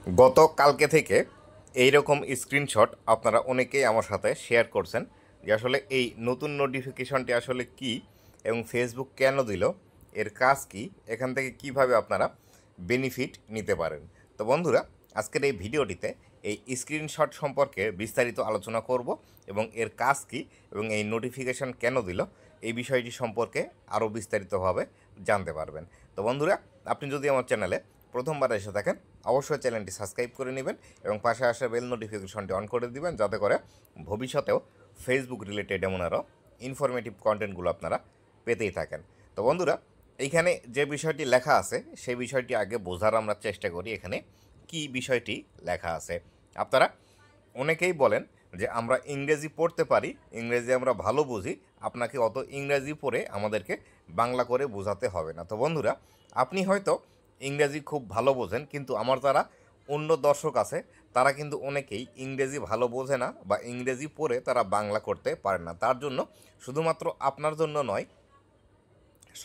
গতকালকে থেকে এইরকম স্ক্রিনশট আপনারা অনেকেই আমার সাথে শেয়ার করছেন যে আসলে এই নতুন নোটিফিকেশনটি আসলে কি এবং ফেসবুক কেন দিল, এর কাজ কি, এখান থেকে কিভাবে আপনারা বেনিফিট নিতে পারেন। তো বন্ধুরা, আজকের এই ভিডিওটিতে এই স্ক্রিনশট সম্পর্কে বিস্তারিত আলোচনা করব এবং এর কাজ কি এবং এই নোটিফিকেশন কেন দিল এই বিষয়টি সম্পর্কে আরও বিস্তারিতভাবে জানতে পারবেন। তো বন্ধুরা, আপনি যদি আমার চ্যানেলে প্রথমবার এসে থাকেন অবশ্যই চ্যানেলটি সাবস্ক্রাইব করে নেবেন এবং পাশে আসা বেল নোটিফিকেশনটি অন করে দিবেন, যাতে করে ভবিষ্যতেও ফেসবুক রিলেটেড এমন আরও ইনফরমেটিভ কন্টেন্টগুলো আপনারা পেতেই থাকেন। তো বন্ধুরা, এইখানে যে বিষয়টি লেখা আছে সেই বিষয়টি আগে বোঝার আমরা চেষ্টা করি। এখানে কি বিষয়টি লেখা আছে, আপনারা অনেকেই বলেন যে আমরা ইংরেজি পড়তে পারি, ইংরেজি আমরা ভালো বুঝি, আপনাকে অত ইংরেজি পড়ে আমাদেরকে বাংলা করে বোঝাতে হবে না। তো বন্ধুরা, আপনি হয়তো ইংরেজি খুব ভালো বোঝেন, কিন্তু আমার যারা অন্য দর্শক আছে তারা কিন্তু অনেকেই ইংরেজি ভালো বোঝে না বা ইংরেজি পড়ে তারা বাংলা করতে পারে না। তার জন্য শুধুমাত্র আপনার জন্য নয়,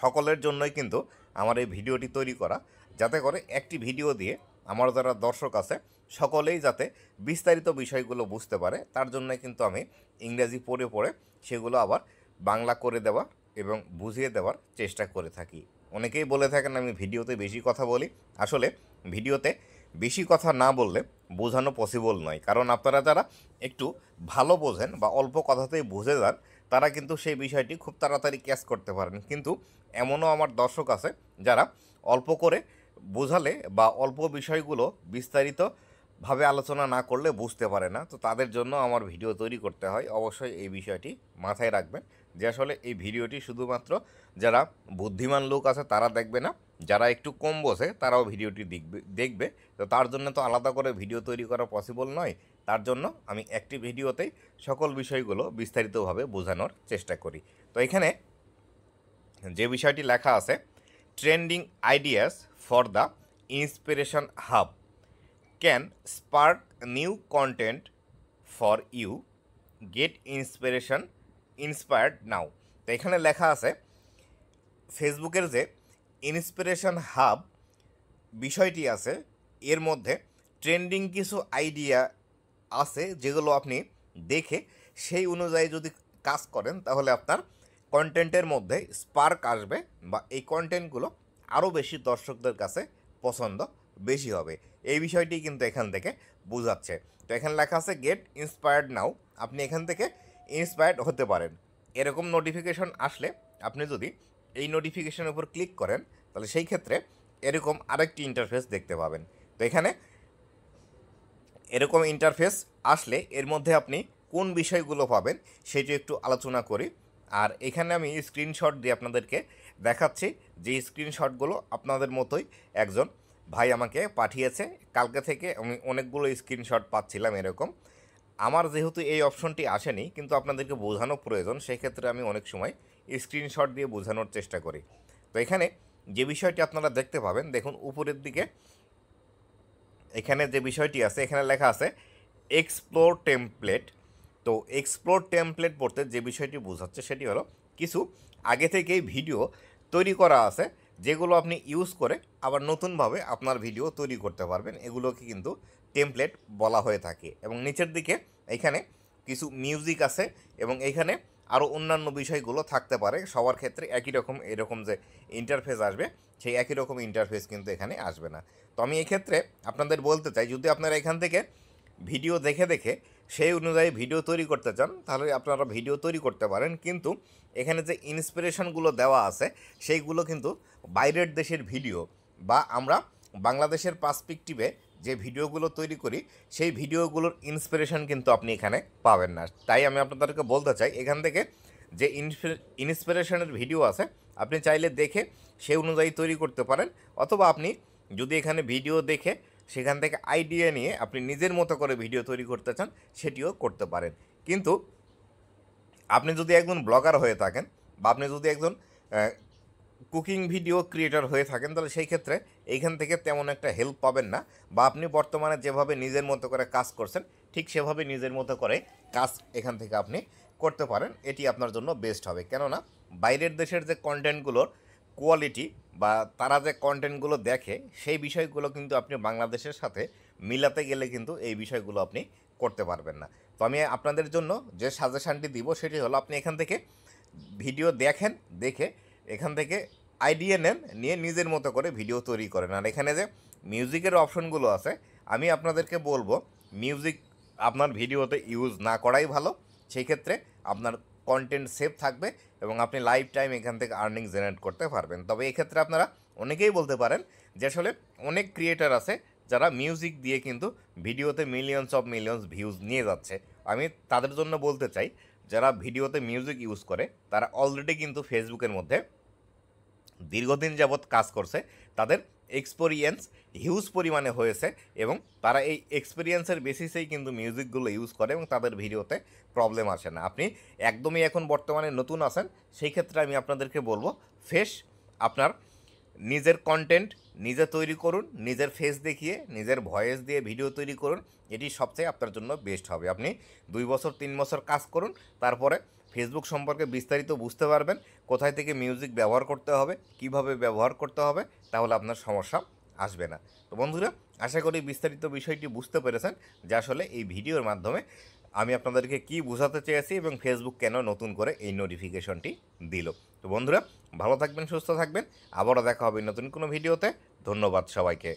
সকলের জন্যই কিন্তু আমার এই ভিডিওটি তৈরি করা, যাতে করে একটি ভিডিও দিয়ে আমার যারা দর্শক আছে সকলেই যাতে বিস্তারিত বিষয়গুলো বুঝতে পারে। তার জন্যই কিন্তু আমি ইংরেজি পড়ে পড়ে সেগুলো আবার বাংলা করে দেওয়া এবং বুঝিয়ে দেওয়ার চেষ্টা করে থাকি। অনেকেই বলে থাকেন আমি ভিডিওতে বেশি কথা বলি। আসলে ভিডিওতে বেশি কথা না বললে বোঝানো পসিবল নয়, কারণ আপনারা যারা একটু ভালো বোঝেন বা অল্প কথাতেই বুঝে যান তারা কিন্তু সেই বিষয়টি খুব তাড়াতাড়ি ক্যাচ করতে পারেন। কিন্তু এমনও আমার দর্শক আছে যারা অল্প করে বোঝালে বা অল্প বিষয়গুলো বিস্তারিতভাবে আলোচনা না করলে বুঝতে পারে না। তো তাদের জন্য আমার ভিডিও তৈরি করতে হয়। অবশ্যই এই বিষয়টি মাথায় রাখবেন যে আসলে এই ভিডিওটি শুধুমাত্র যারা বুদ্ধিমান লোক আছে তারা দেখবে না, যারা একটু কম বোঝে তারাও ভিডিওটি দেখবে। তো তার জন্য তো আলাদা করে ভিডিও তৈরি করা পসিবল নয়। তার জন্য আমি একটি ভিডিওতেই সকল বিষয়গুলো বিস্তারিতভাবে বোঝানোর চেষ্টা করি। তো এখানে যে বিষয়টি লেখা আছে, trending ideas for the inspiration hub can spark new content for you, get inspired now. তো এখানে লেখা আছে ফেসবুকের যে ইন্সপিরেশন হাব বিষয়টি আছে এর মধ্যে ট্রেন্ডিং কিছু আইডিয়া আছে যেগুলো আপনি দেখে সেই অনুযায়ী যদি কাজ করেন তাহলে আপনার কন্টেন্টের মধ্যে স্পার্ক আসবে বা এই কন্টেন্টগুলো আরও বেশি দর্শকদের কাছে পছন্দ বেশি হবে। এই বিষয়টি কিন্তু এখান থেকে বোঝাচ্ছে। তো এখানে লেখা আছে গেট ইন্সপায়ার্ড নাও, আপনি এখান থেকে ইন্সপায়ার্ড হতে পারেন। এরকম নোটিফিকেশন আসলে আপনি যদি এই নোটিফিকেশনের উপর ক্লিক করেন তাহলে সেই ক্ষেত্রে এরকম আরেকটি ইন্টারফেস দেখতে পাবেন। তো এখানে এরকম ইন্টারফেস আসলে এর মধ্যে আপনি কোন বিষয়গুলো পাবেন সেটি একটু আলোচনা করি। আর এখানে আমি স্ক্রিনশট দিয়ে আপনাদেরকে দেখাচ্ছি, যে স্ক্রিনশটগুলো আপনাদের মতোই একজন ভাই আমাকে পাঠিয়েছে। কালকে থেকে আমি অনেকগুলো স্ক্রিনশট পাচ্ছিলাম এরকম। আমার যেহেতু এই অপশনটি আসেনি, কিন্তু আপনাদেরকে বোঝানো প্রয়োজন, সেই ক্ষেত্রে আমি অনেক সময় স্ক্রিনশট দিয়ে বোঝানোর চেষ্টা করি। তো এখানে যে বিষয়টি আপনারা দেখতে পাবেন, দেখুন উপরের দিকে এখানে যে বিষয়টি আছে এখানে লেখা আছে এক্সপ্লোর টেমপ্লেট। তো এক্সপ্লোর টেমপ্লেট পড়তে যে বিষয়টি বোঝাচ্ছে সেটি হলো কিছু আগে থেকেই ভিডিও তৈরি করা আছে যেগুলো আপনি ইউজ করে আবার নতুনভাবে আপনার ভিডিও তৈরি করতে পারবেন। এগুলোকে কিন্তু টেমপ্লেট বলা হয়ে থাকে। এবং নিচের দিকে এখানে কিছু মিউজিক আছে এবং এখানে আরও অন্যান্য বিষয়গুলো থাকতে পারে। সবার ক্ষেত্রে একই রকম এরকম যে ইন্টারফেস আসবে সেই একই রকম ইন্টারফেস কিন্তু এখানে আসবে না। তো আমি এক্ষেত্রে আপনাদের বলতে চাই, যদি আপনারা এখান থেকে ভিডিও দেখে দেখে সেই অনুযায়ী ভিডিও তৈরি করতে চান তাহলে আপনারা ভিডিও তৈরি করতে পারেন, কিন্তু এখানে যে ইন্সপিরেশনগুলো দেওয়া আছে সেইগুলো কিন্তু বাইরের দেশের ভিডিও বা আমরা বাংলাদেশের পার্সপেক্টিভে যে ভিডিওগুলো তৈরি করি সেই ভিডিওগুলোর ইন্সপিরেশন কিন্তু আপনি এখানে পাবেন না। তাই আমি আপনাদেরকে বলতে চাই এখান থেকে যে ইন্সপিরেশনের ভিডিও আছে আপনি চাইলে দেখে সেই অনুযায়ী তৈরি করতে পারেন, অথবা আপনি যদি এখানে ভিডিও দেখে সেখান থেকে আইডিয়া নিয়ে আপনি নিজের মতো করে ভিডিও তৈরি করতে চান সেটিও করতে পারেন। কিন্তু আপনি যদি একজন ব্লগার হয়ে থাকেন বা আপনি যদি একজন কুকিং ভিডিও ক্রিয়েটর হয়ে থাকেন তাহলে সেই ক্ষেত্রে এইখান থেকে তেমন একটা হেল্প পাবেন না, বা আপনি বর্তমানে যেভাবে নিজের মতো করে কাজ করছেন ঠিক সেভাবে নিজের মতো করে কাজ এখান থেকে আপনি করতে পারেন। এটি আপনার জন্য বেস্ট হবে, কেননা বাইরের দেশের যে কন্টেন্টগুলোর কোয়ালিটি বা তারা যে কন্টেন্টগুলো দেখে সেই বিষয়গুলো কিন্তু আপনি বাংলাদেশের সাথে মিলাতে গেলে কিন্তু এই বিষয়গুলো আপনি করতে পারবেন না। তো আমি আপনাদের জন্য যে সাজেশানটি দিব সেটি হলো, আপনি এখান থেকে ভিডিও দেখেন, দেখে এখান থেকে আইডিয়া নেন, নিয়ে নিজের মতো করে ভিডিও তৈরি করেন। আর এখানে যে মিউজিকের অপশনগুলো আছে, আমি আপনাদেরকে বলবো মিউজিক আপনার ভিডিওতে ইউজ না করাই ভালো। সেই ক্ষেত্রে আপনার কন্টেন্ট সেভ থাকবে এবং আপনি লাইফ টাইম এখান থেকে আর্নিং জেনারেট করতে পারবেন। তবে এক্ষেত্রে আপনারা অনেকেই বলতে পারেন যে আসলে অনেক ক্রিয়েটার আছে যারা মিউজিক দিয়ে কিন্তু ভিডিওতে মিলিয়নস অফ মিলিয়নস ভিউজ নিয়ে যাচ্ছে। আমি তাদের জন্য বলতে চাই, যারা ভিডিওতে মিউজিক ইউজ করে তারা অলরেডি কিন্তু ফেসবুকের মধ্যে দীর্ঘদিন যাবৎ কাজ করছে, তাদের এক্সপেরিয়েন্স হিউজ পরিমাণে হয়েছে এবং তারা এই এক্সপিরিয়েন্সের বেসিসেই কিন্তু মিউজিকগুলো ইউজ করে এবং তাদের ভিডিওতে প্রবলেম আসে না। আপনি একদমই এখন বর্তমানে নতুন আছেন, সেই ক্ষেত্রে আমি আপনাদেরকে বলবো ফ্রেশ আপনার নিজের কন্টেন্ট নিজে তৈরি করুন, নিজের ফেস দেখিয়ে নিজের ভয়েস দিয়ে ভিডিও তৈরি করুন। এটি সবচেয়ে আপনার জন্য বেস্ট হবে। আপনি 2 বছর 3 বছর কাজ করুন, তারপরে ফেসবুক সম্পর্কে বিস্তারিত বুঝতে পারবেন, কোথায় থেকে মিউজিক ব্যবহার করতে হবে, কিভাবে ব্যবহার করতে হবে, তাহলে আপনার সমস্যা আসবে না। তো বন্ধুরা, আশা করি বিস্তারিত বিষয়টি বুঝতে পেরেছেন যে আসলে এই ভিডিওর মাধ্যমে আমি আপনাদেরকে কি বোঝাতে চেয়েছি এবং ফেসবুক কেন নতুন করে এই নোটিফিকেশনটি দিল। তো বন্ধুরা, ভালো থাকবেন, সুস্থ থাকবেন, আবারও দেখা হবে নতুন কোনো ভিডিওতে। ধন্যবাদ সবাইকে।